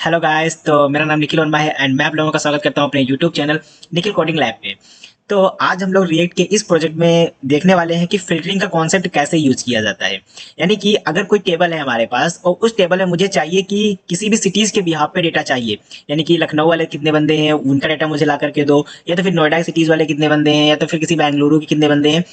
Hello guys. तो मेरा नाम निखिल वर्मा है एंड मैं आप लोगों का स्वागत करता हूं अपने YouTube channel Nikhil coding lab पे। तो आज हम लोग रिएक्ट के इस प्रोजेक्ट में देखने वाले हैं कि फिल्टरिंग का कॉन्सेप्ट कैसे यूज किया जाता है। यानी कि अगर कोई टेबल है हमारे पास और उस टेबल में मुझे चाहिए कि किसी भी सिटीज के बिहाफ पे डेटा चाहिए, यानी कि लखनऊ वाले कितने बंदे हैं उनका डेटा मुझे ला करके दो, या तो फिर नोएडा सिटीज वाले कितने बंदे हैं, या तो फिर किसी बेंगलुरु के कितने बंदे हैं।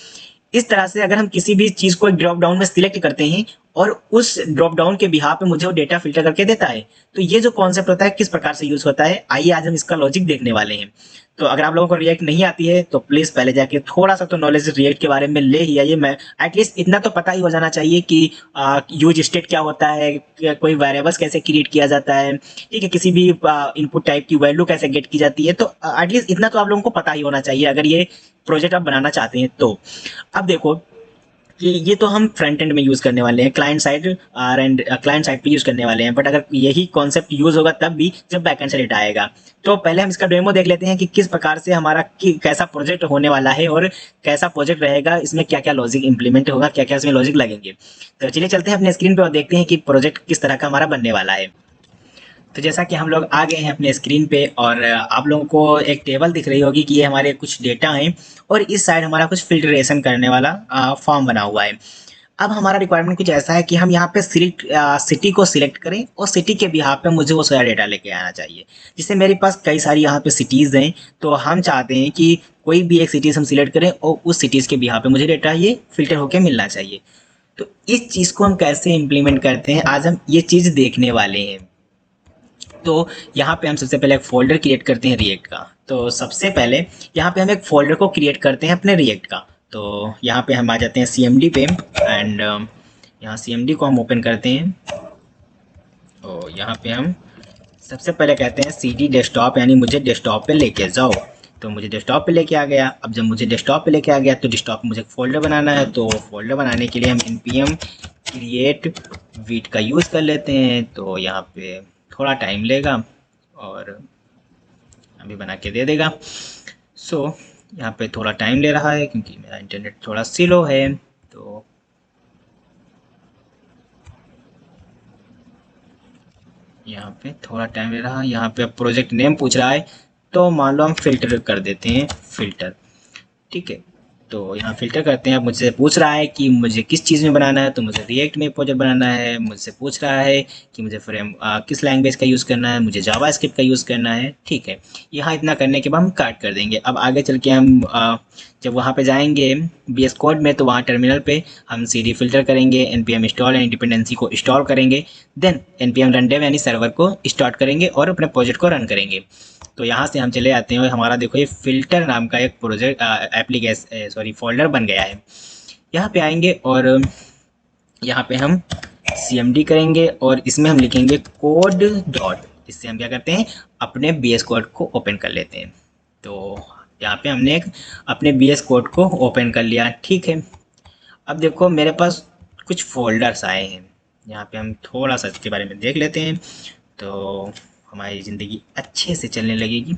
इस तरह से अगर हम किसी भी चीज को एक ड्रॉप डाउन में सिलेक्ट करते हैं और उस ड्रॉप डाउन के बिहाफ पे मुझे वो डेटा फिल्टर करके देता है, तो ये जो कॉन्सेप्ट होता है किस प्रकार से यूज होता है, आइए आज हम इसका लॉजिक देखने वाले हैं। तो अगर आप लोगों को रिएक्ट नहीं आती है तो प्लीज पहले जाके थोड़ा सा तो नॉलेज रिएक्ट के बारे में ले ही आइए। मैं एटलीस्ट इतना तो पता ही हो जाना चाहिए कि यूज स्टेट क्या होता है, कोई वेरिएबल्स कैसे क्रिएट किया जाता है, ठीक है, किसी भी इनपुट टाइप की वैल्यू कैसे गेट की जाती है। तो एटलीस्ट इतना तो आप लोगों को पता ही होना चाहिए अगर ये प्रोजेक्ट आप बनाना चाहते हैं तो। अब देखो कि ये तो हम फ्रंट एंड में यूज करने वाले हैं, client side and client side पे यूज करने वाले हैं, बट अगर यही कॉन्सेप्ट यूज होगा तब भी जब बैकएंड से डेटा आएगा। तो पहले हम इसका डेमो देख लेते हैं कि किस प्रकार से हमारा कैसा प्रोजेक्ट होने वाला है और कैसा प्रोजेक्ट रहेगा, इसमें क्या क्या लॉजिक इंप्लीमेंट होगा, क्या क्या इसमें लॉजिक लगेंगे। तो चलिए चलते हैं अपने स्क्रीन पे और देखते हैं कि प्रोजेक्ट किस तरह का हमारा बनने वाला है। तो जैसा कि हम लोग आ गए हैं अपने स्क्रीन पे और आप लोगों को एक टेबल दिख रही होगी कि ये हमारे कुछ डेटा हैं और इस साइड हमारा कुछ फिल्ट्रेशन करने वाला फॉर्म बना हुआ है। अब हमारा रिक्वायरमेंट कुछ ऐसा है कि हम यहाँ पे सिटी को सिलेक्ट करें और सिटी के बिहाफ पे मुझे वो सारा डेटा लेके आना चाहिए। जिससे मेरे पास कई सारी यहाँ पे सिटीज़ हैं, तो हम चाहते हैं कि कोई भी एक सिटीज़ हम सिलेक्ट करें और उस सिटीज़ के बिहाफ पे मुझे डेटा ये फिल्टर होके मिलना चाहिए। तो इस चीज़ को हम कैसे इम्प्लीमेंट करते हैं, आज हम ये चीज़ देखने वाले हैं। तो यहाँ पे हम सबसे पहले एक फ़ोल्डर क्रिएट करते हैं रिएक्ट का। तो सबसे पहले यहाँ पे हम एक फ़ोल्डर को क्रिएट करते हैं अपने रिएक्ट का। तो यहाँ पे हम आ जाते हैं सीएमडी पे एंड यहाँ सीएमडी को हम ओपन करते हैं और यहाँ पे हम सबसे पहले कहते हैं सीडी डेस्कटॉप, यानी मुझे डेस्कटॉप पे लेके जाओ। तो मुझे डेस्कटॉप पे लेके आ गया। अब जब मुझे डेस्कटॉप पे लेके आ गया तो डेस्कटॉप पे मुझे एक फ़ोल्डर बनाना है। तो फ़ोल्डर बनाने के लिए हम npm क्रिएट विट का यूज़ कर लेते हैं। तो यहाँ पे थोड़ा टाइम लेगा और अभी बना के दे देगा। सो यहाँ पे थोड़ा टाइम ले रहा है क्योंकि मेरा इंटरनेट थोड़ा स्लो है। तो यहाँ पे थोड़ा टाइम ले रहा है। यहाँ पे प्रोजेक्ट नेम पूछ रहा है, तो मान लो हम फिल्टर कर देते हैं फिल्टर, ठीक है। तो यहाँ फ़िल्टर करते हैं। अब मुझसे पूछ रहा है कि मुझे किस चीज़ में बनाना है, तो मुझे रिएक्ट में प्रोजेक्ट बनाना है। मुझसे पूछ रहा है कि मुझे किस लैंग्वेज का यूज़ करना है, मुझे जावा स्क्रिप्ट का यूज़ करना है, ठीक है। यहाँ इतना करने के बाद हम काट कर देंगे। अब आगे चल के हम जब वहाँ पे जाएंगे बीएस कोड में, तो वहाँ टर्मिनल पे हम सीडी फिल्टर करेंगे, npm इंस्टॉल यानी डिपेंडेंसी को इंस्टॉल करेंगे, देन npm रन डेव यानी सर्वर को स्टार्ट करेंगे और अपने प्रोजेक्ट को रन करेंगे। तो यहाँ से हम चले आते हैं और हमारा देखो ये फ़िल्टर नाम का एक प्रोजेक्ट फ़ोल्डर बन गया है। यहाँ पे आएंगे और यहाँ पे हम cmd करेंगे और इसमें हम लिखेंगे कोड डॉट। इससे हम क्या करते हैं, अपने bs कोड को ओपन कर लेते हैं। तो यहाँ पे हमने एक अपने bs कोड को ओपन कर लिया, ठीक है। अब देखो मेरे पास कुछ फ़ोल्डर्स आए हैं। यहाँ पे हम थोड़ा सा इसके बारे में देख लेते हैं तो हमारी ज़िंदगी अच्छे से चलने लगेगी।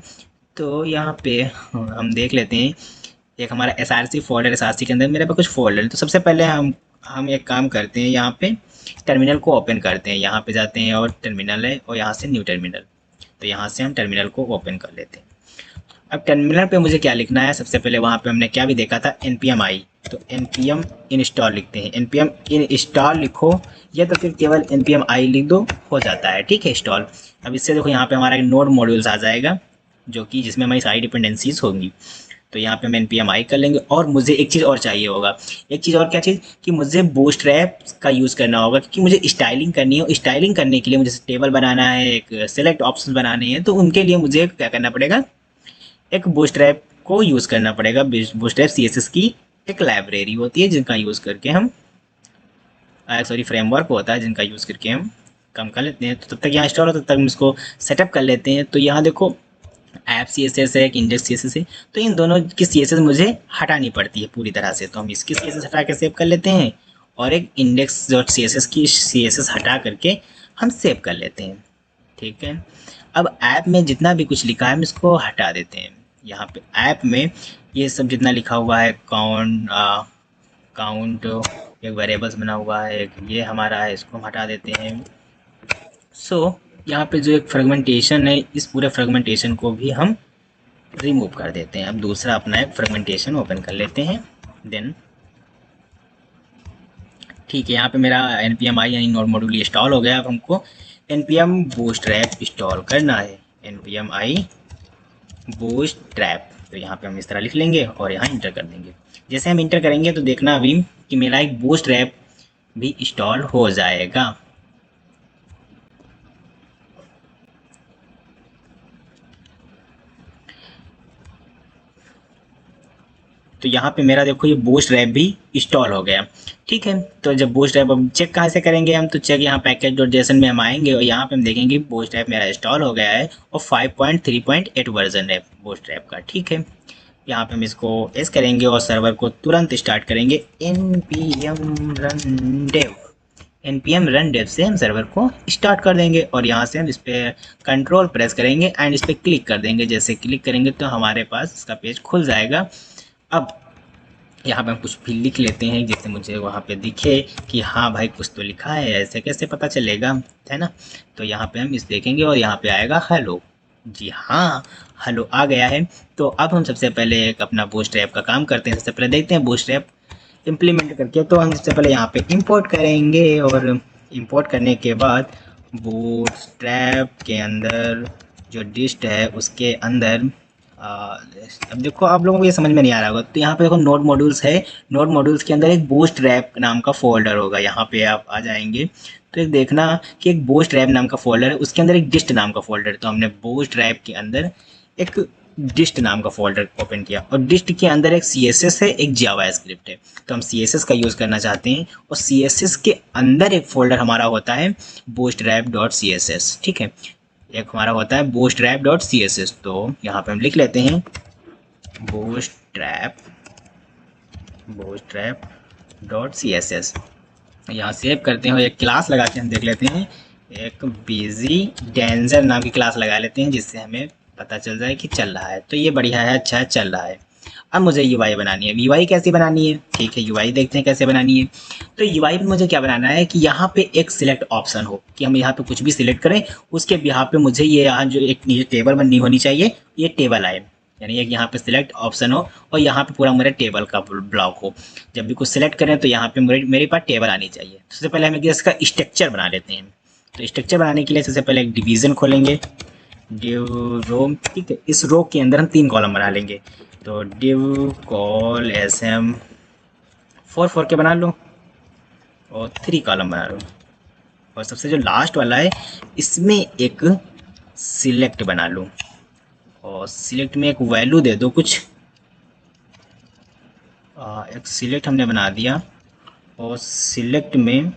तो यहाँ पे हम देख लेते हैं, एक हमारा एसआरसी फ़ोल्डर, एसआरसी के अंदर मेरे पास कुछ फ़ोल्डर है। तो सबसे पहले हम एक काम करते हैं, यहाँ पे टर्मिनल को ओपन करते हैं। यहाँ पे जाते हैं और टर्मिनल है और यहाँ से न्यू टर्मिनल। तो यहाँ से हम टर्मिनल को ओपन कर लेते हैं। अब टर्मिनल पे मुझे क्या लिखना है, सबसे पहले वहाँ पे हमने क्या भी देखा था, npm i। तो npm इंस्टॉल लिखते हैं, npm इंस्टॉल लिखो या तो फिर केवल npm i लिख दो, हो जाता है, ठीक है, इंस्टॉल। अब इससे देखो यहाँ पे हमारा एक नोड मॉड्यूल्स आ जाएगा जो कि जिसमें हमारी सारी डिपेंडेंसीज होंगी। तो यहाँ पे हम npm i कर लेंगे और मुझे एक चीज़ और चाहिए होगा। एक चीज़ और क्या चीज़ कि मुझे बूटस्ट्रैप का यूज़ करना होगा क्योंकि मुझे स्टाइलिंग करनी है। स्टाइलिंग करने के लिए मुझे टेबल बनाना है, एक सेलेक्ट ऑप्शन बनाने हैं, तो उनके लिए मुझे क्या करना पड़ेगा, एक बूटस्ट्रैप को यूज़ करना पड़ेगा। बूटस्ट्रैप सीएसएस की एक लाइब्रेरी होती है जिनका यूज़ करके हम फ्रेमवर्क होता है जिनका यूज़ करके हम काम कर लेते हैं। तो तब तक यहाँ इंस्टॉल हो, तब तक हम इसको सेटअप कर लेते हैं। तो यहाँ देखो ऐप सी एस एस है, एक इंडेक्स सी एस एस है। तो इन दोनों की सी एस एस मुझे हटानी पड़ती है पूरी तरह से। तो हम इसकी सी एस एस हटा के सेव कर लेते हैं और एक index dot C S S की सी एस एस हटा करके हम सेव कर लेते हैं, ठीक है। अब ऐप में जितना भी कुछ लिखा है हम इसको हटा देते हैं। यहाँ पे ऐप में ये सब जितना लिखा हुआ है, काउंट एक वेरिएबल्स बना हुआ है, एक ये हमारा है, इसको हम हटा देते हैं। सो यहाँ पे जो एक फ्रेगमेंटेशन है, इस पूरे फ्रेगमेंटेशन को भी हम रिमूव कर देते हैं। अब दूसरा अपना एक फ्रेगमेंटेशन ओपन कर लेते हैं। देन ठीक है, यहाँ पे मेरा npm i यानी नोड मॉड्यूल इंस्टॉल हो गया। अब हमको npm bootstrap इंस्टॉल करना है। npm i bootstrap, तो यहाँ पे हम इस तरह लिख लेंगे और यहाँ इंटर कर देंगे। जैसे हम इंटर करेंगे तो देखना अभी कि मेरा एक bootstrap भी इंस्टॉल हो जाएगा। तो यहाँ पे मेरा देखो ये बूटस्ट्रैप भी इंस्टॉल हो गया। ठीक है, तो जब बूटस्ट्रैप अब चेक कहाँ से करेंगे हम, तो चेक यहाँ पैकेज डॉट जेसन में हम आएंगे और यहाँ पे हम देखेंगे बूटस्ट्रैप मेरा इंस्टॉल हो गया है और 5.3.8 वर्जन है बूटस्ट्रैप का। ठीक है, यहाँ पे हम इसको एस करेंगे और सर्वर को तुरंत स्टार्ट करेंगे। npm run dev, npm run dev से हम सर्वर को स्टार्ट कर देंगे और यहाँ से हम इस पर कंट्रोल प्रेस करेंगे एंड इस पर क्लिक कर देंगे। जैसे क्लिक करेंगे तो हमारे पास इसका पेज खुल जाएगा। अब यहाँ पे हम कुछ भी लिख लेते हैं जिससे मुझे वहाँ पे दिखे कि हाँ भाई कुछ तो लिखा है, ऐसे कैसे पता चलेगा, है ना। तो यहाँ पे हम इस देखेंगे और यहाँ पे आएगा हेलो। जी हाँ, हेलो आ गया है। तो अब हम सबसे पहले एक अपना बूटस्ट्रैप का काम करते हैं। सबसे पहले देखते हैं बूटस्ट्रैप इम्प्लीमेंट करके। तो हम सबसे पहले यहाँ पे इंपोर्ट करेंगे और इंपोर्ट करने के बाद बूटस्ट्रैप के अंदर जो डिस्ट है उसके अंदर अब देखो आप लोगों को ये समझ में नहीं आ रहा होगा, तो यहाँ पे देखो नोड मॉड्यूल्स है। नोड मॉड्यूल्स के अंदर एक बूटस्ट्रैप नाम का फोल्डर होगा। यहाँ पे आप आ जाएंगे तो एक देखना कि एक बूटस्ट्रैप नाम का फोल्डर है, उसके अंदर एक डिस्ट नाम का फोल्डर है। तो हमने बूटस्ट्रैप के अंदर एक डिस्ट नाम का फोल्डर ओपन किया और डिस्ट के अंदर एक CSS है, एक जावा स्क्रिप्ट है। तो हम CSS का यूज़ करना चाहते हैं और CSS के अंदर एक फोल्डर हमारा होता है bootstrap.css। ठीक है, एक हमारा होता है bootstrap.css। तो यहाँ पे हम लिख लेते हैं bootstrap.css। यहाँ सेव करते हैं और एक क्लास लगा के हम देख लेते हैं, एक बिजी डेंजर नाम की क्लास लगा लेते हैं जिससे हमें पता चल जाए कि चल रहा है। तो ये बढ़िया है, अच्छा है, चल रहा है। अब मुझे UI बनानी है। UI कैसे बनानी है, ठीक है UI देखते हैं कैसे बनानी है। तो UI में मुझे क्या बनाना है कि यहाँ पे एक सिलेक्ट ऑप्शन हो कि हम यहाँ पे कुछ भी सिलेक्ट करें, उसके यहाँ पे मुझे ये यहाँ जो एक नीचे टेबल बननी होनी चाहिए, ये टेबल आए, यानी एक यहाँ पे सिलेक्ट ऑप्शन हो और यहाँ पे पूरा मेरा टेबल का ब्लॉक हो। जब भी कुछ सिलेक्ट करें तो यहाँ पे मेरे पास टेबल आनी चाहिए। सबसे पहले हम इसका स्ट्रक्चर बना लेते हैं। तो स्ट्रक्चर बनाने के लिए सबसे पहले एक डिवीजन खोलेंगे, डिव रो। ठीक है, इस रो के अंदर हम 3 कॉलम बना लेंगे। तो डिव कॉल sm 4 के बना लो और 3 कॉलम बना लो और सबसे जो लास्ट वाला है इसमें एक सिलेक्ट बना लो और सिलेक्ट में एक वैल्यू दे दो कुछ। एक सिलेक्ट हमने बना दिया और सिलेक्ट में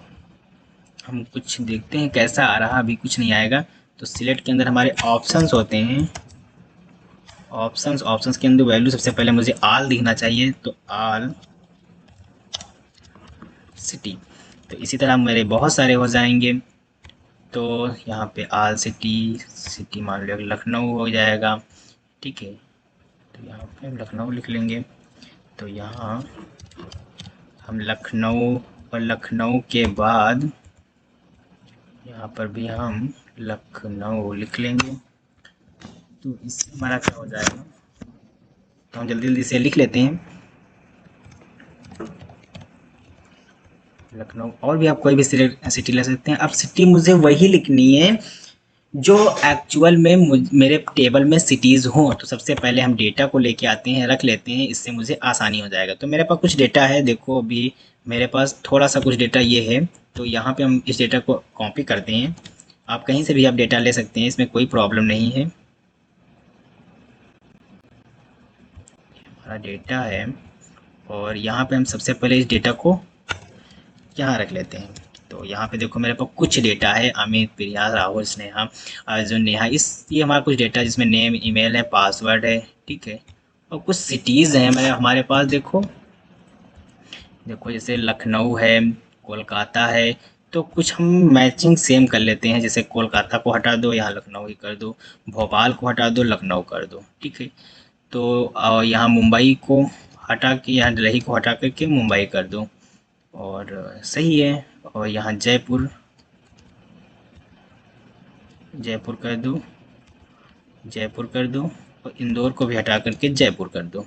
हम कुछ देखते हैं कैसा आ रहा, अभी कुछ नहीं आएगा। तो सिलेक्ट के अंदर हमारे ऑप्शंस होते हैं, ऑप्शंस के अंदर वैल्यू सबसे पहले मुझे आल दिखना चाहिए, तो आल सिटी। तो इसी तरह मेरे बहुत सारे हो जाएंगे। तो यहाँ पे आल सिटी मान लो लखनऊ हो जाएगा। ठीक है, तो यहाँ पे हम लखनऊ लिख लेंगे। तो यहाँ हम लखनऊ और लखनऊ के बाद यहाँ पर भी हम लखनऊ लिख लेंगे। तो इससे हमारा क्या हो जाएगा, तो हम जल्दी जल्दी से लिख लेते हैं लखनऊ। और भी आप कोई भी सिटी ले सकते हैं। अब सिटी मुझे वही लिखनी है जो एक्चुअल में मेरे टेबल में सिटीज़ हों। तो सबसे पहले हम डेटा को लेके आते हैं, रख लेते हैं, इससे मुझे आसानी हो जाएगा। तो मेरे पास कुछ डेटा है, देखो अभी मेरे पास थोड़ा सा कुछ डेटा ये है। तो यहाँ पे हम इस डेटा को कॉपी करते हैं। आप कहीं से भी आप डेटा ले सकते हैं, इसमें कोई प्रॉब्लम नहीं है। हमारा डेटा है और यहाँ पे हम सबसे पहले इस डेटा को यहाँ रख लेते हैं। तो यहाँ पे देखो मेरे पास कुछ डेटा है, अमित, प्रिया, राहुल, स्नेहा, अर्जुन, नेहा। ये हमारा कुछ डेटा जिसमें नेम, ईमेल है, पासवर्ड है। ठीक है, और कुछ सिटीज़ हैं हमारे पास। देखो जैसे लखनऊ है, कोलकाता है। तो कुछ हम मैचिंग सेम कर लेते हैं, जैसे कोलकाता को हटा दो, यहाँ लखनऊ ही कर दो। भोपाल को हटा दो, लखनऊ कर दो। ठीक है, तो यहाँ मुंबई को हटा के, यहाँ दिल्ली को हटा करके मुंबई कर दो और सही है। और यहाँ जयपुर जयपुर कर दो, जयपुर कर दो, और इंदौर को भी हटा करके जयपुर कर दो।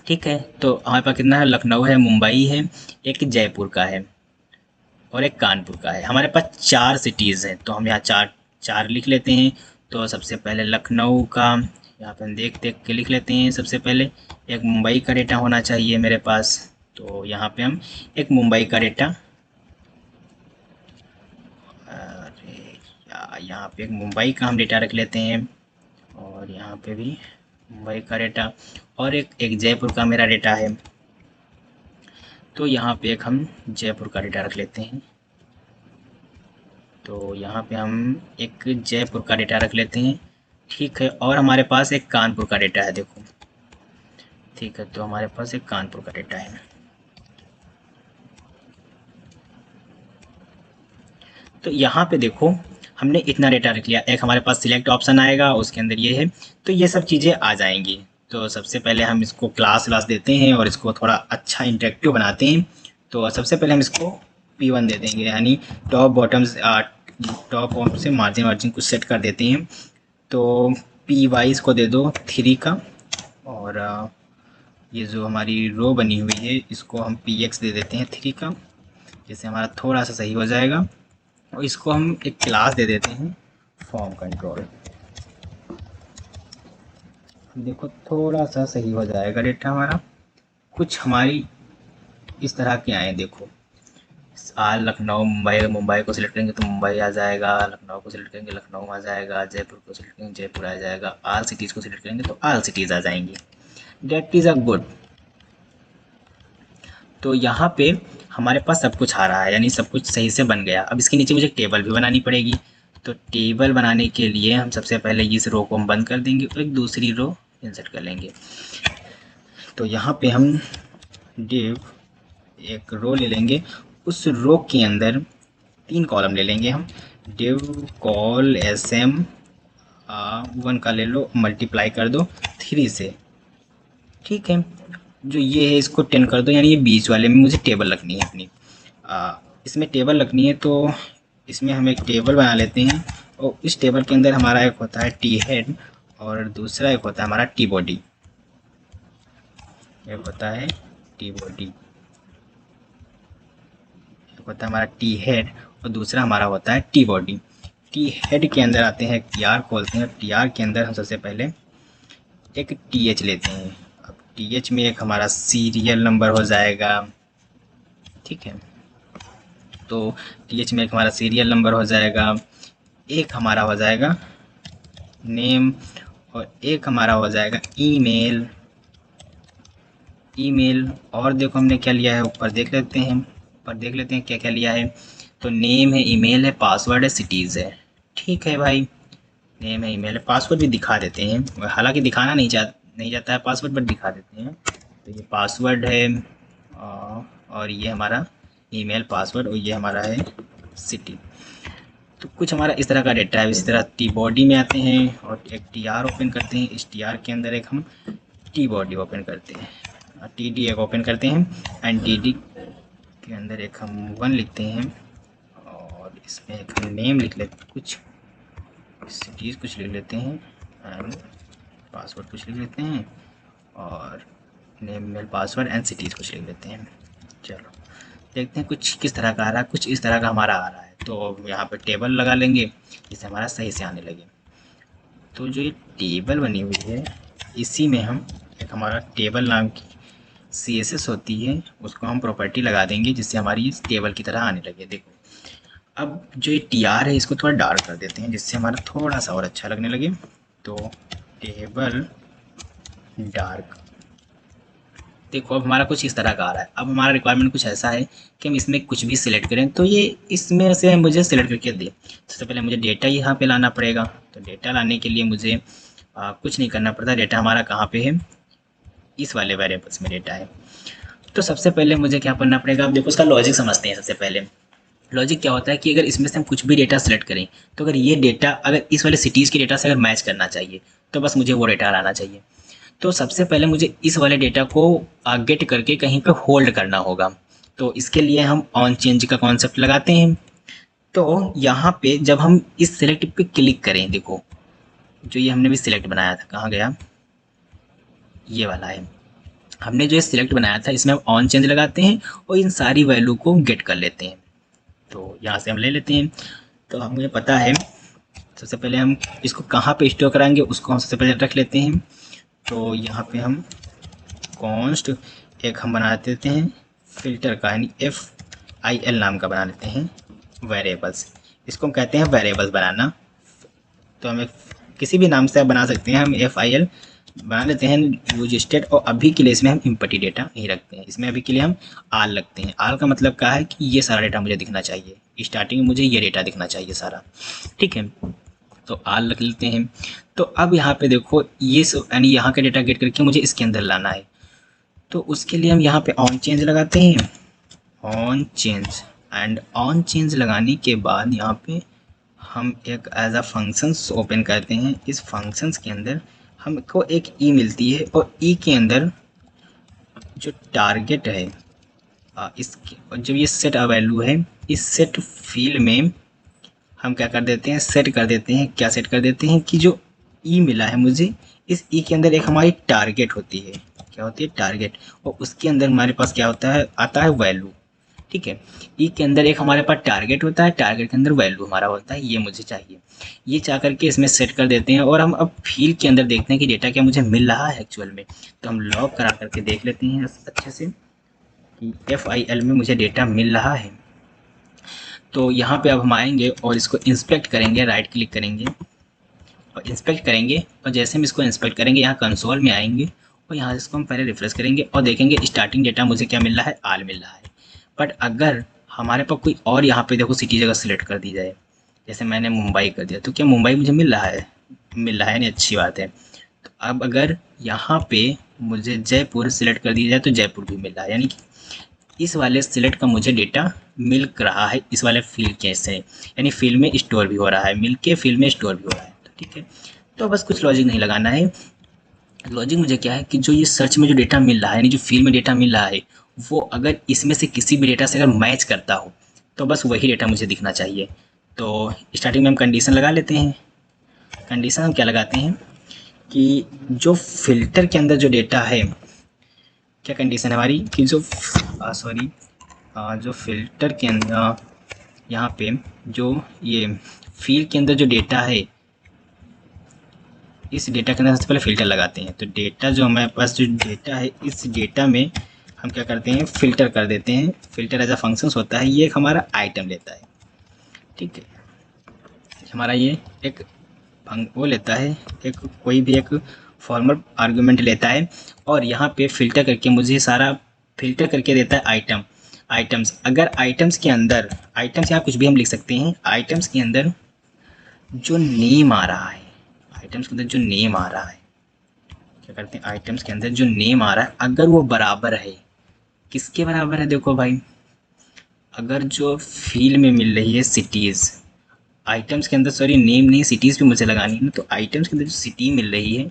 ठीक है, तो हमारे पास कितना है, लखनऊ है, मुंबई है, एक जयपुर का है और एक कानपुर का है। हमारे पास 4 सिटीज़ हैं, तो हम यहाँ 4 4 लिख लेते हैं। तो सबसे पहले लखनऊ का यहाँ पे हम देख देख के लिख लेते हैं। सबसे पहले एक मुंबई का डेटा होना चाहिए मेरे पास, तो यहाँ पे हम एक मुंबई का डेटा, अरे यहाँ पे एक मुंबई का हम डेटा रख लेते हैं, और यहाँ पे भी मुंबई का डेटा, और एक जयपुर का मेरा डेटा है, तो यहाँ पे एक हम जयपुर का डेटा रख लेते हैं। तो यहाँ पे हम एक जयपुर का डेटा रख लेते हैं। ठीक है, और हमारे पास एक कानपुर का डेटा है, देखो। ठीक है, तो हमारे पास एक कानपुर का डेटा है। तो यहाँ पे देखो, हमने इतना डेटा रख लिया। एक हमारे पास सिलेक्ट ऑप्शन आएगा, उसके अंदर ये है, तो ये सब चीज़ें आ जाएंगी। तो सबसे पहले हम इसको क्लास व्लास देते हैं और इसको थोड़ा अच्छा इंटरेक्टिव बनाते हैं। तो सबसे पहले हम इसको P1 दे देंगे, यानी टॉप बॉटम्स, टॉप बॉटम से मार्जिन वार्जिन कुछ सेट कर देते हैं। तो P वाइज को दे दो 3 का, और ये जो हमारी रो बनी हुई है इसको हम PX दे देते हैं 3 का, जिससे हमारा थोड़ा सा सही हो जाएगा। और इसको हम एक क्लास दे देते हैं फॉर्म कंट्रोल। देखो थोड़ा सा सही हो जाएगा डेटा हमारा। कुछ हमारी इस तरह के आए, देखो लखनऊ मुंबई, मुंबई को सिलेक्ट करेंगे तो मुंबई आ जाएगा, लखनऊ को सिलेक्ट करेंगे लखनऊ आ जाएगा, जयपुर को सिलेक्ट करेंगे जयपुर आ जाएगा, ऑल सिटीज़ को सिलेक्ट करेंगे तो ऑल सिटीज़ आ जाएंगी। That is a good. तो यहाँ पे हमारे पास सब कुछ आ रहा है, यानी सब कुछ सही से बन गया। अब इसके नीचे मुझे टेबल भी बनानी पड़ेगी। तो टेबल बनाने के लिए हम सबसे पहले इस रो को हम बंद कर देंगे और एक दूसरी रो इंसर्ट कर लेंगे। तो यहाँ पे हम डिव एक रो ले लेंगे, उस रो के अंदर 3 कॉलम ले लेंगे हम। डिव कॉल SM 1 का ले लो, मल्टीप्लाई कर दो 3 से। ठीक है, जो ये है इसको 10 कर दो, यानी ये बीच वाले में मुझे टेबल रखनी है अपनी। इसमें टेबल रखनी है, तो इसमें हम एक टेबल बना लेते हैं, और इस टेबल के अंदर हमारा एक होता है टी हेड और दूसरा एक होता है हमारा टी बॉडी। एक होता है टी बॉडी, एक होता है हमारा टी हेड और दूसरा हमारा होता है टी बॉडी। टी हेड के अंदर आते हैं, TR खोलते हैं, TR के अंदर हम सबसे पहले एक TH लेते हैं। अब TH में एक हमारा सीरियल नंबर हो जाएगा। ठीक है, तो TH में एक हमारा सीरियल नंबर हो जाएगा, एक हमारा हो जाएगा नेम, और एक हमारा हो जाएगा ईमेल। ईमेल, और देखो हमने क्या लिया है, ऊपर देख लेते हैं, ऊपर देख लेते हैं क्या क्या लिया है। तो नेम है, ईमेल है, पासवर्ड है, सिटीज़ है। ठीक है भाई, नेम है, ईमेल है, पासवर्ड भी दिखा देते हैं, हालांकि दिखाना नहीं जाता है पासवर्ड, बट दिखा देते हैं। तो ये पासवर्ड है, और ये हमारा ईमेल पासवर्ड, और ये हमारा है सिटी। तो कुछ हमारा इस तरह का डेटा है। इसी तरह टी बॉडी में आते हैं और एक TR ओपन करते हैं, इस TR के अंदर एक हम टी बॉडी ओपन करते हैं, TD एक ओपन करते हैं, एंड TD के अंदर एक हम 1 लिखते हैं, और इसमें एक हम नेम लिख लेते हैं, कुछ सिटीज़ कुछ लिख लेते हैं, एंड पासवर्ड कुछ लिख लेते हैं, और name mail password and cities कुछ लिख लेते हैं। चलो देखते हैं कुछ किस तरह का आ रहा है। कुछ इस तरह का हमारा आ रहा है, तो यहाँ पे टेबल लगा लेंगे जिससे हमारा सही से आने लगे। तो जो ये टेबल बनी हुई है, इसी में हम एक हमारा टेबल नाम की CSS होती है, उसको हम प्रॉपर्टी लगा देंगे जिससे हमारी इस टेबल की तरह आने लगे। देखो अब जो ये TR है इसको थोड़ा डार्क कर देते हैं जिससे हमारा थोड़ा सा और अच्छा लगने लगे। तो टेबल डार्क, देखो अब हमारा कुछ इस तरह का आ रहा है। अब हमारा रिक्वायरमेंट कुछ ऐसा है कि हम इसमें कुछ भी सिलेक्ट करें, तो ये इसमें से मुझे सिलेक्ट करके दे। सबसे पहले मुझे डेटा यहाँ पे लाना पड़ेगा। तो डेटा लाने के लिए मुझे कुछ नहीं करना पड़ता। डेटा हमारा कहाँ पे है, इस वाले वेरिएबल्स में डेटा है। तो सबसे पहले मुझे क्या करना पड़ेगा, अब देखो उसका लॉजिक समझते हैं। सबसे पहले लॉजिक क्या होता है कि अगर इसमें से हम कुछ भी डेटा सेलेक्ट करें, तो अगर ये डेटा अगर इस वाले सिटीज़ के डेटा से अगर मैच करना चाहिए, तो बस मुझे वो डेटा लाना चाहिए। तो सबसे पहले मुझे इस वाले डेटा को गेट करके कहीं पे होल्ड करना होगा। तो इसके लिए हम ऑन चेंज का कॉन्सेप्ट लगाते हैं। तो यहाँ पे जब हम इस सिलेक्ट पे क्लिक करें, देखो जो ये हमने भी सिलेक्ट बनाया था, कहाँ गया, ये वाला है, हमने जो ये सिलेक्ट बनाया था इसमें हम ऑन चेंज लगाते हैं और इन सारी वैल्यू को गेट कर लेते हैं। तो यहाँ से हम ले लेते हैं। तो हमें पता है सबसे पहले हम इसको कहाँ पे स्टोर कराएंगे उसको हम सबसे पहले रख लेते हैं। तो यहाँ पे हम कॉन्स्ट एक हम बना देते हैं फिल्टर का, यानी FIL नाम का बना लेते हैं वेरिएबल्स। इसको हम कहते हैं वेरिएबल्स बनाना। तो हमें किसी भी नाम से आप बना सकते हैं, हम FIL बना लेते हैं यूज स्टेट। और अभी के लिए इसमें हम इम्पटी डेटा नहीं रखते हैं, इसमें अभी के लिए हम आल लगते हैं। आल का मतलब क्या है कि ये सारा डेटा मुझे दिखना चाहिए, स्टार्टिंग में मुझे ये डेटा दिखना चाहिए सारा, ठीक है। तो आल रख लेते हैं। तो अब यहाँ पे देखो ये यानी यहाँ का डेटा गेट करके मुझे इसके अंदर लाना है। तो उसके लिए हम यहाँ पे ऑन चेंज लगाते हैं, on change. And on change लगाने के बाद यहाँ पे हम एक एज अ फंक्शंस ओपन करते हैं। इस फंक्शंस के अंदर हमको एक ई मिलती है और ई के अंदर जो टारगेट है इसके जो ये सेट वैल्यू है, इस सेट फील्ड में हम क्या कर देते हैं, सेट कर देते हैं। क्या सेट कर देते हैं कि जो ई मिला है मुझे, इस ई के अंदर एक हमारी टारगेट होती है। क्या होती है, टारगेट। और उसके अंदर हमारे पास क्या होता है, आता है वैल्यू, ठीक है। ई के अंदर एक हमारे पास टारगेट होता है, टारगेट के अंदर वैल्यू हमारा होता है, ये मुझे चाहिए। ये चाह करके इसमें सेट कर देते हैं। और हम अब फील्ड के अंदर देखते हैं कि डेटा क्या मुझे मिल रहा है एक्चुअल में। तो हम लॉग करा करके देख लेते हैं अच्छे से कि FIL में मुझे डेटा मिल रहा है। तो यहाँ पे अब हम आएंगे और इसको इंस्पेक्ट करेंगे, राइट क्लिक करेंगे और इंस्पेक्ट करेंगे। और जैसे हम इसको इंस्पेक्ट करेंगे यहाँ कंसोल में आएंगे और यहाँ इसको हम पहले रिफ्रेश करेंगे और देखेंगे स्टार्टिंग डेटा मुझे क्या मिल रहा है, आल मिल रहा है। बट अगर हमारे पास कोई और यहाँ पे देखो सिटी जगह सिलेक्ट कर दी जाए, जैसे मैंने मुंबई कर दिया, तो क्या मुंबई मुझे मिल रहा है, मिल रहा है नहीं, अच्छी बात है। तो अब अगर यहाँ पे मुझे जयपुर सिलेक्ट कर दिया जाए तो जयपुर भी मिल रहा है, यानी कि इस वाले सिलेक्ट का मुझे डेटा मिल रहा है इस वाले फील्ड के से, यानी फील्ड में स्टोर भी हो रहा है, मिल के फील्ड में स्टोर भी हो रहा है। तो ठीक है, तो बस कुछ लॉजिक नहीं लगाना है। लॉजिक मुझे क्या है कि जो ये सर्च में जो डेटा मिल रहा है, यानी जो फील्ड में डेटा मिल रहा है, वो अगर इसमें से किसी भी डेटा से अगर मैच करता हो तो बस वही डेटा मुझे दिखना चाहिए। तो स्टार्टिंग में हम कंडीशन लगा लेते हैं। कंडीशन हम क्या लगाते हैं कि जो फिल्टर के अंदर जो डेटा है, क्या कंडीशन है हमारी कि जो जो फिल्टर के अंदर यहाँ पे जो ये फील्ड के अंदर जो डेटा है, इस डेटा के अंदर सबसे पहले फ़िल्टर लगाते हैं। तो डेटा जो हमारे पास जो डेटा है, इस डेटा में हम क्या करते हैं, फ़िल्टर कर देते हैं। फ़िल्टर एज अ फंक्शंस होता है, ये एक हमारा आइटम लेता है, ठीक है। हमारा ये एक वो लेता है, एक कोई भी एक फॉर्मल आर्गूमेंट लेता है और यहाँ पे फ़िल्टर करके मुझे सारा फ़िल्टर करके देता है आइटम, आइटम्स। अगर आइटम्स के अंदर, आइटम्स यहाँ कुछ भी हम लिख सकते हैं, आइटम्स के अंदर जो नेम आ रहा है, आइटम्स के अंदर जो नेम आ रहा है, क्या करते हैं, आइटम्स के अंदर जो नेम आ रहा है अगर वो बराबर है, किसके बराबर है, देखो भाई, अगर जो फील्ड में मिल रही है सिटीज़, आइटम्स के अंदर, सॉरी नेम नहीं, सिटीज़ भी मुझे लगानी है ना। तो आइटम्स के अंदर जो सिटी मिल रही है,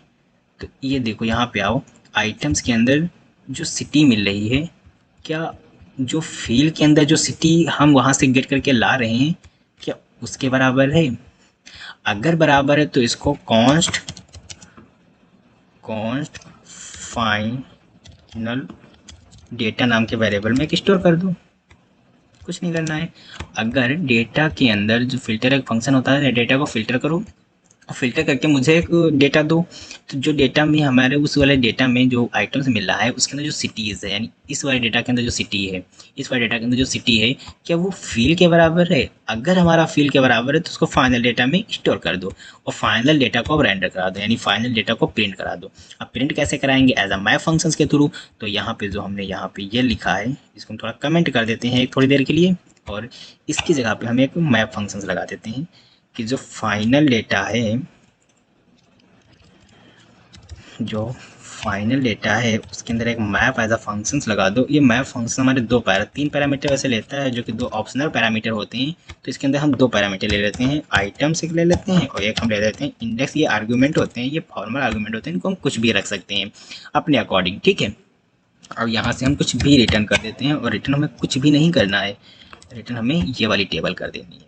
तो ये देखो यहाँ पे आओ, आइटम्स के अंदर जो सिटी मिल रही है, क्या जो फील्ड के अंदर जो सिटी हम वहाँ से गेट करके ला रहे हैं, क्या उसके बराबर है। अगर बराबर है तो इसको कॉन्स्ट फाइनल डेटा नाम के वेरिएबल में एक स्टोर कर दो, कुछ नहीं करना है। अगर डेटा के अंदर जो फिल्टर एक फंक्शन होता है, डेटा को फिल्टर करो, फ़िल्टर करके मुझे एक डेटा दो। तो जो डेटा में हमारे उस वाले डेटा में जो आइटम्स मिल रहा है उसके अंदर जो सिटीज़ है, यानी इस वाले डेटा के अंदर जो सिटी है, इस वाले डेटा के अंदर जो सिटी है, क्या वो फील्ड के बराबर है। अगर हमारा फील्ड के बराबर है तो उसको फाइनल डेटा में स्टोर कर दो और फाइनल डेटा को अब रेंडर करा दो, यानी फाइनल डेटा को प्रिंट करा दो। अब प्रिंट कैसे कराएंगे, एज अ मैप फंक्शंस के थ्रू। तो यहाँ पे जो हमने यहाँ पे ये लिखा है, इसको हम थोड़ा कमेंट कर देते हैं थोड़ी देर के लिए और इसकी जगह पे हम एक मैप फंक्शंस लगा देते हैं कि जो फाइनल डेटा है, जो फाइनल डेटा है उसके अंदर एक मैप एज अ फंक्शंस लगा दो। ये मैप फंक्शन हमारे तीन पैरामीटर वैसे लेता है, जो कि दो ऑप्शनल पैरामीटर होते हैं। तो इसके अंदर हम दो पैरामीटर ले लेते हैं, आइटम्स एक ले लेते हैं और एक हम ले लेते हैं इंडेक्स। ये आर्गूमेंट होते हैं, ये फॉर्मल आर्गूमेंट होते हैं, इनको हम कुछ भी रख सकते हैं अपने अकॉर्डिंग, ठीक है। अब यहाँ से हम कुछ भी रिटर्न कर देते हैं और रिटर्न हमें कुछ भी नहीं करना है, रिटर्न हमें ये वाली टेबल कर देनी है।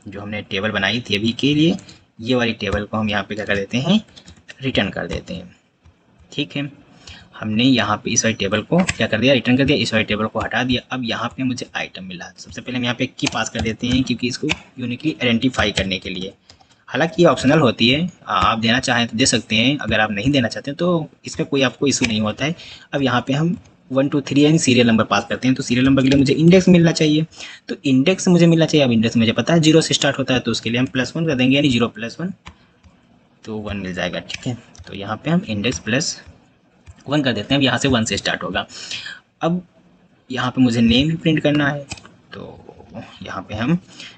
जो हमने टेबल बनाई थी अभी के लिए, ये वाली टेबल को हम यहाँ पे क्या कर देते हैं, रिटर्न कर देते हैं। ठीक है, हमने यहाँ पे इस वाली टेबल को क्या कर दिया, रिटर्न कर दिया, इस वाली टेबल को हटा दिया। अब यहाँ पे मुझे आइटम मिला, सबसे पहले हम यहाँ पे की पास कर देते हैं, क्योंकि इसको यूनिकली आइडेंटिफाई करने के लिए। हालांकि ये ऑप्शनल होती है, आप देना चाहें तो दे सकते हैं, अगर आप नहीं देना चाहते तो इसमें कोई आपको इशू नहीं होता है। अब यहाँ पे हम 1 2 3 यानी सीरियल नंबर पास करते हैं, तो सीरियल नंबर के लिए मुझे इंडेक्स मिलना चाहिए, तो इंडेक्स मुझे मिलना चाहिए। अब इंडेक्स मुझे पता है 0 से स्टार्ट होता है, तो उसके लिए हम +1 कर देंगे, यानी 0 + 1 तो 1 मिल जाएगा। ठीक है, तो यहाँ पे हम इंडेक्स +1 कर देते हैं। अब यहाँ से 1 से स्टार्ट होगा। अब यहाँ पे मुझे नेम भी प्रिंट करना है, तो यहाँ पे हम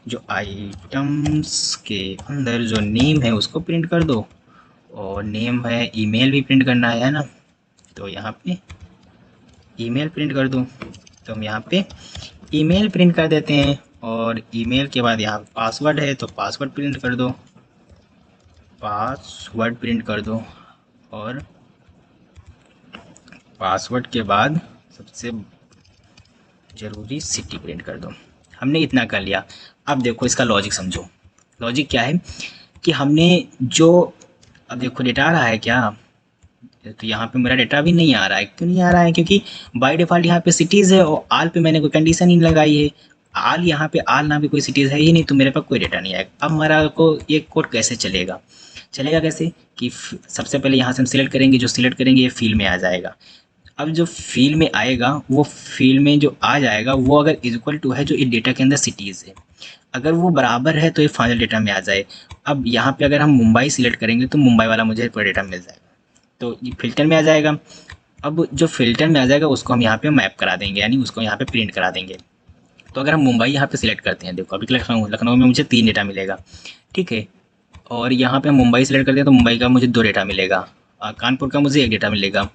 जो आइटम्स के अंदर जो नेम है उसको प्रिंट कर दो, और नेम है, ईमेल भी प्रिंट करना है ना, तो यहाँ पे ईमेल प्रिंट कर दो। तो हम यहाँ पे ईमेल प्रिंट कर देते हैं, और ईमेल के बाद यहाँ पासवर्ड है तो पासवर्ड प्रिंट कर दो, पासवर्ड प्रिंट कर दो, और पासवर्ड के बाद सबसे ज़रूरी सिटी प्रिंट कर दो। हमने इतना कर लिया। अब देखो इसका लॉजिक समझो। लॉजिक क्या है कि हमने जो, अब देखो डेटा आ रहा है क्या, तो यहाँ पे मेरा डेटा भी नहीं आ रहा है। क्यों नहीं आ रहा है, क्योंकि बाय डिफ़ॉल्ट यहाँ पे सिटीज़ है, और आल पे मैंने कोई कंडीशन ही लगाई है। आल यहाँ पे आल ना भी कोई सिटीज़ है ही नहीं, तो मेरे पास कोई डेटा नहीं आएगा। अब हमारा को ये कोड कैसे चलेगा, चलेगा कैसे कि सबसे पहले यहाँ से हम सिलेक्ट करेंगे, जो सिलेक्ट करेंगे ये फील्ड में आ जाएगा। अब जो फील्ड में आएगा, वो फील्ड में जो आ जाएगा वो अगर इक्वल टू है जो इस डेटा के अंदर सिटीज़ है, अगर वो बराबर है तो ये फाइनल डेटा में आ जाए। अब यहाँ पे अगर हम मुंबई सिलेक्ट करेंगे तो मुंबई वाला मुझे पूरा डेटा मिल जाएगा, तो ये फिल्टर में आ जाएगा। अब जो फिल्टर में आ जाएगा उसको हम यहाँ पे मैप करा देंगे, यानी उसको यहाँ पे प्रिंट करा देंगे। तो अगर हम मुंबई यहाँ पे सिलेक्ट करते हैं, देखो अभी लखनऊ में मुझे 3 डेटा मिलेगा, ठीक है, और यहाँ पे मुंबई सेलेक्ट करते हैं तो मुंबई का मुझे 2 डेटा मिलेगा, कानपुर का मुझे 1 डेटा मिलेगा,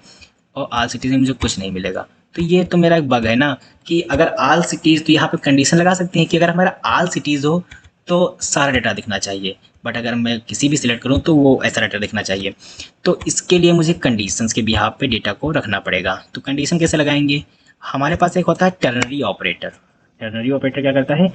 और आल सिटीज़ में मुझे कुछ नहीं मिलेगा। तो ये तो मेरा एक बग है ना, कि अगर आल सिटीज़, तो यहाँ पे कंडीशन लगा सकते हैं कि अगर हमारा आल सिटीज़ हो तो सारा डेटा दिखना चाहिए, बट अगर मैं किसी भी सिलेक्ट करूँ तो वो ऐसा डेटा दिखना चाहिए। तो इसके लिए मुझे कंडीशंस के बिहाफ पे डेटा को रखना पड़ेगा। तो कंडीशन कैसे लगाएंगे, हमारे पास एक होता है टर्नरी ऑपरेटर। टर्नरी ऑपरेटर क्या करता है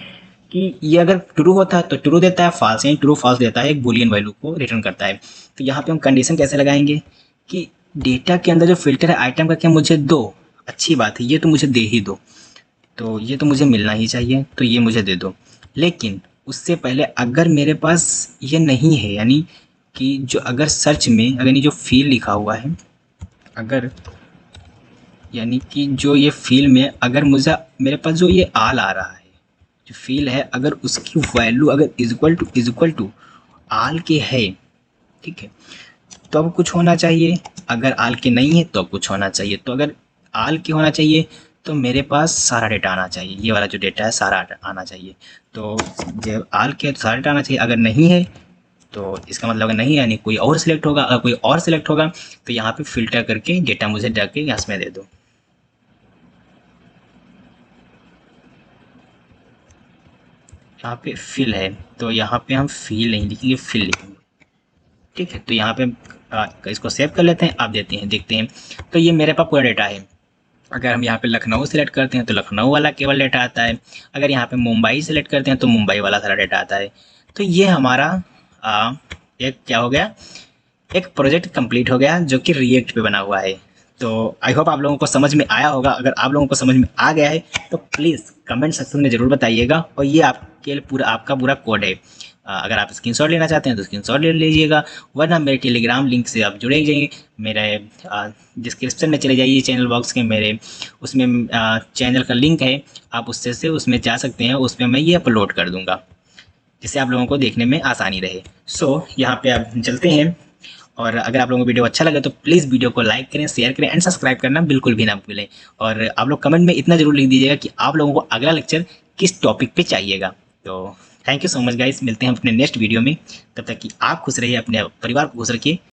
कि ये अगर ट्रू होता है तो ट्रू देता है, फॉल्स यानी ट्रू फॉल्स देता है, एक बूलियन वैल्यू को रिटर्न करता है। तो यहाँ पे हम कंडीशन कैसे लगाएंगे कि डेटा के अंदर जो फिल्टर है आइटम का क्या मुझे दो, अच्छी बात है, ये तो मुझे दे ही दो, तो ये तो मुझे मिलना ही चाहिए, तो ये मुझे दे दो। लेकिन उससे पहले अगर मेरे पास ये नहीं है, यानी कि जो अगर सर्च में अगर ये जो फील्ड लिखा हुआ है, अगर यानी कि जो ये फील्ड में अगर मुझे मेरे पास जो ये आल आ रहा है, जो फील्ड है, अगर उसकी वैल्यू अगर इक्वल टू आल के है, ठीक है, तो अब कुछ होना चाहिए। अगर आल के नहीं है तो अब कुछ होना चाहिए। तो अगर आल के होना चाहिए तो मेरे पास सारा डेटा आना चाहिए, ये वाला जो डेटा है सारा आना चाहिए। तो जब आल के तो सारा डेटा आना चाहिए, अगर नहीं है तो इसका मतलब अगर नहीं है यानी कोई और सिलेक्ट होगा, अगर कोई और सिलेक्ट होगा तो यहाँ पे फिल्टर करके डेटा मुझे जाके यहाँ में दे दो। यहाँ पे फिल है तो यहाँ पे हम फिल नहीं लिखेंगे, फिल लिखेंगे, ठीक है। तो यहाँ पे इसको सेव कर लेते हैं, आप देते हैं, देखते हैं। तो ये मेरे पास पूरा डेटा है। अगर हम यहाँ पे लखनऊ सेलेक्ट करते हैं तो लखनऊ वाला केवल डेटा आता है, अगर यहाँ पे मुंबई सेलेक्ट करते हैं तो मुंबई वाला सारा डेटा आता है। तो ये हमारा एक क्या हो गया, एक प्रोजेक्ट कंप्लीट हो गया जो कि रिएक्ट पे बना हुआ है। तो आई होप आप लोगों को समझ में आया होगा। अगर आप लोगों को समझ में आ गया है तो प्लीज़ कमेंट सेक्शन में ज़रूर बताइएगा, और ये आपके पूरा आपका पूरा कोड है। अगर आप स्क्रीनशॉट लेना चाहते हैं तो स्क्रीनशॉट ले लीजिएगा, वरना मेरे टेलीग्राम लिंक से आप जुड़े जाइए, मेरे डिस्क्रिप्शन में चले जाइए चैनल बॉक्स के, मेरे उसमें चैनल का लिंक है, आप उससे से उसमें जा सकते हैं, उसमें मैं ये अपलोड कर दूँगा जिससे आप लोगों को देखने में आसानी रहे। सो यहाँ पे आप चलते हैं, और अगर आप लोगों को वीडियो अच्छा लगे तो प्लीज़ वीडियो को लाइक करें, शेयर करें एंड सब्सक्राइब करना बिल्कुल भी ना भूलें। और आप लोग कमेंट में इतना ज़रूर लिख दीजिएगा कि आप लोगों को अगला लेक्चर किस टॉपिक पे चाहिएगा। तो thank you so much guys, मिलते हैं अपने नेक्स्ट वीडियो में। तब तक कि आप खुश रहिए, अपने परिवार को खुश रखिए।